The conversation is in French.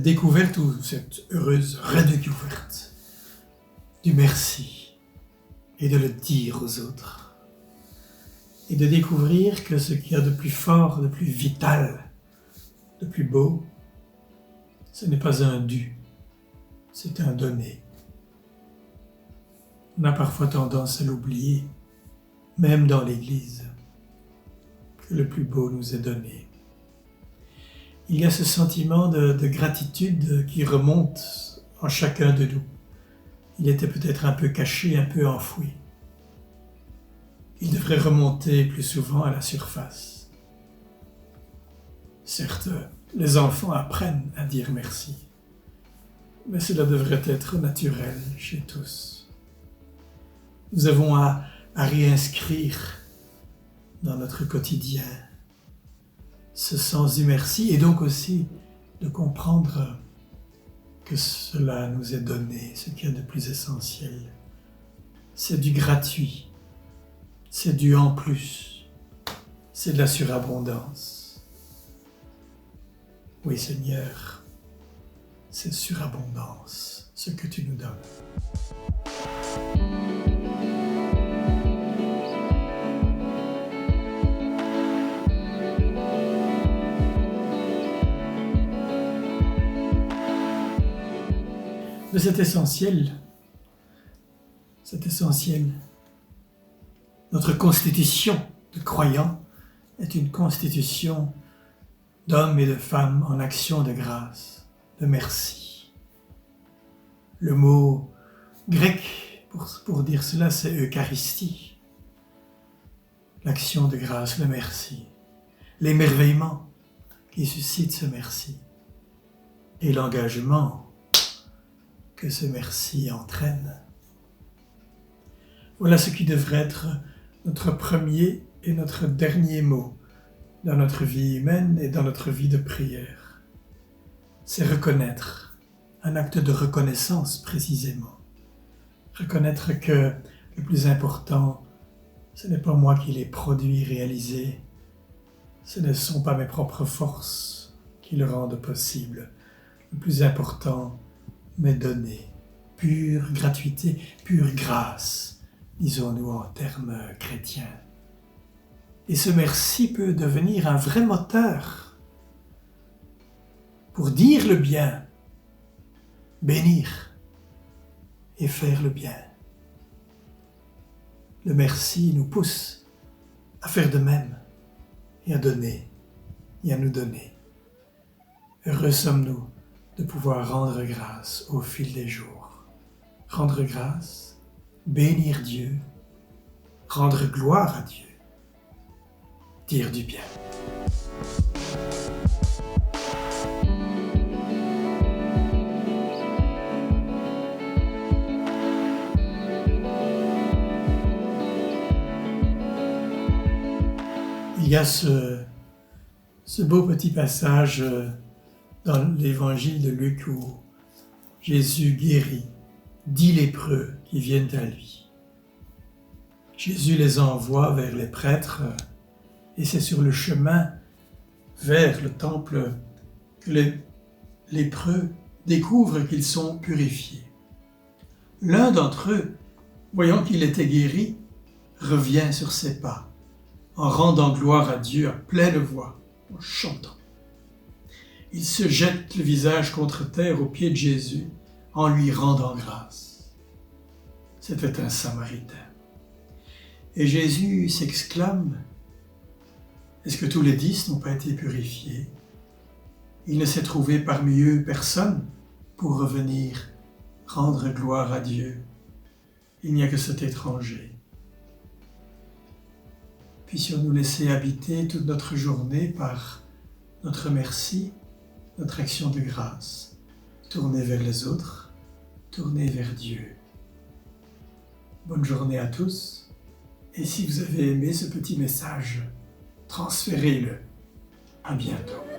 découverte ou cette heureuse redécouverte du merci et de le dire aux autres et de découvrir que ce qu'il y a de plus fort, de plus vital, de plus beau, ce n'est pas un dû, c'est un donné. On a parfois tendance à l'oublier, même dans l'Église, que le plus beau nous est donné. Il y a ce sentiment de gratitude qui remonte en chacun de nous. Il était peut-être un peu caché, un peu enfoui. Il devrait remonter plus souvent à la surface. Certes, les enfants apprennent à dire merci, mais cela devrait être naturel chez tous. Nous avons à réinscrire dans notre quotidien ce sens du merci et donc aussi de comprendre que cela nous est donné, ce qu'il y a de plus essentiel. C'est du gratuit, c'est du en plus, c'est de la surabondance. Oui Seigneur, c'est surabondance ce que tu nous donnes. Mais c'est essentiel. Notre constitution de croyants est une constitution d'hommes et de femmes en action de grâce, de merci. Le mot grec pour dire cela, c'est Eucharistie. L'action de grâce, le merci. L'émerveillement qui suscite ce merci. Et l'engagement que ce merci entraîne. Voilà ce qui devrait être notre premier et notre dernier mot dans notre vie humaine et dans notre vie de prière. C'est reconnaître, un acte de reconnaissance précisément. Reconnaître que le plus important, ce n'est pas moi qui l'ai produit, réalisé, ce ne sont pas mes propres forces qui le rendent possible. Le plus important, m'est donné, pure gratuité, pure grâce, disons-nous en termes chrétiens. Et ce merci peut devenir un vrai moteur pour dire le bien, bénir et faire le bien. Le merci nous pousse à faire de même et à donner et à nous donner. Heureux sommes-nous de pouvoir rendre grâce au fil des jours. Rendre grâce, bénir Dieu, rendre gloire à Dieu, dire du bien. Il y a ce beau petit passage dans l'évangile de Luc où Jésus guérit 10 lépreux qui viennent à lui. Jésus les envoie vers les prêtres et c'est sur le chemin vers le temple que les lépreux découvrent qu'ils sont purifiés. L'un d'entre eux, voyant qu'il était guéri, revient sur ses pas en rendant gloire à Dieu à pleine voix, en chantant. Il se jette le visage contre terre aux pieds de Jésus en lui rendant grâce. C'était un Samaritain. Et Jésus s'exclame, « Est-ce que tous les 10 n'ont pas été purifiés? Il ne s'est trouvé parmi eux personne pour revenir rendre gloire à Dieu. Il n'y a que cet étranger. » Puissions-nous laisser habiter toute notre journée par notre merci, notre action de grâce, tournée vers les autres, tournée vers Dieu. Bonne journée à tous, et si vous avez aimé ce petit message, transférez-le. À bientôt.